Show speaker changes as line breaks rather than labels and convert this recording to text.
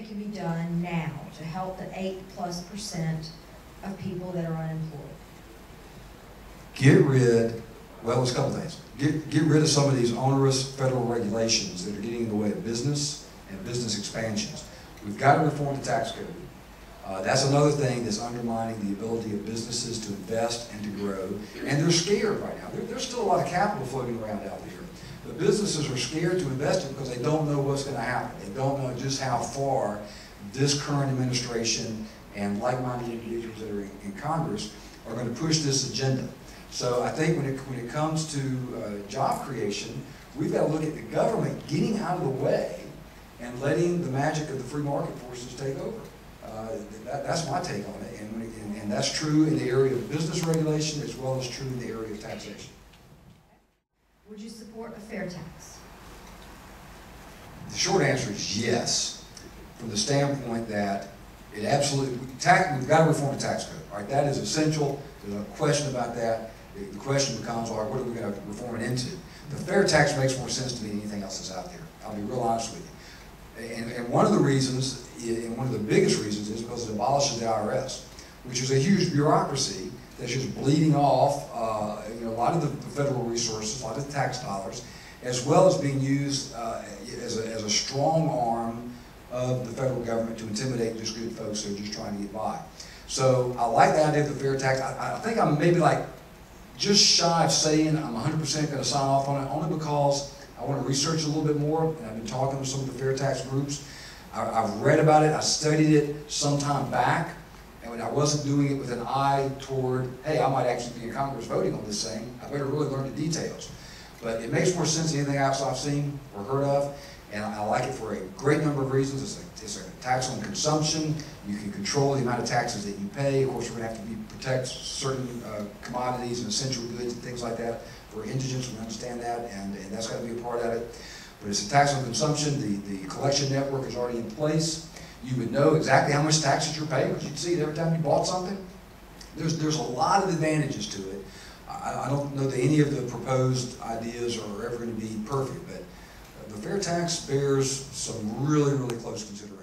think can be done now to help the 8+% of people that are unemployed?
Get rid, well, there's a couple things. Get rid of some of these onerous federal regulations that are getting in the way of business and business expansions. We've got to reform the tax code. That's another thing that's undermining the ability of businesses to invest and to grow. And they're scared right now. There's still a lot of capital floating around out there. But businesses are scared to invest it because they don't know what's going to happen. They don't know just how far this current administration and like-minded individuals that are in Congress are going to push this agenda. So I think when it comes to job creation, we've got to look at the government getting out of the way and letting the magic of the free market forces take over. That's my take on it, and that's true in the area of business regulation as well as true in the area of taxation.
Would you support a fair tax?
The short answer is yes, from the standpoint that it absolutely, we've got to reform the tax code. All right, that is essential. There's no question about that. The question becomes, all right, what are we going to reform it into? The fair tax makes more sense to me than anything else that's out there. I'll be real honest with you. And one of the reasons, and one of the biggest reasons, is because it abolishes the IRS, which is a huge bureaucracy that's just bleeding off a lot of the federal resources, a lot of the tax dollars, as well as being used as a strong arm of the federal government to intimidate just good folks who are just trying to get by. So I like the idea of the fair tax. I think I'm maybe like just shy of saying I'm 100% going to sign off on it, only because I want to research a little bit more, and I've been talking with some of the fair tax groups. I've read about it, I studied it some time back, and when I wasn't doing it with an eye toward, hey, I might actually be in Congress voting on this thing, I better really learn the details. But it makes more sense than anything else I've seen or heard of, and I like it for a great number of reasons. It's a tax on consumption. You can control the amount of taxes that you pay. Of course, we're going to have to protect certain commodities and essential goods and things like that. For indigents, we understand that, and that's got to be a part of it. But it's a tax on consumption. The collection network is already in place. You would know exactly how much taxes you're paying because you'd see it every time you bought something. There's a lot of advantages to it. I don't know that any of the proposed ideas are ever going to be perfect, but the fair tax bears some really, really close consideration.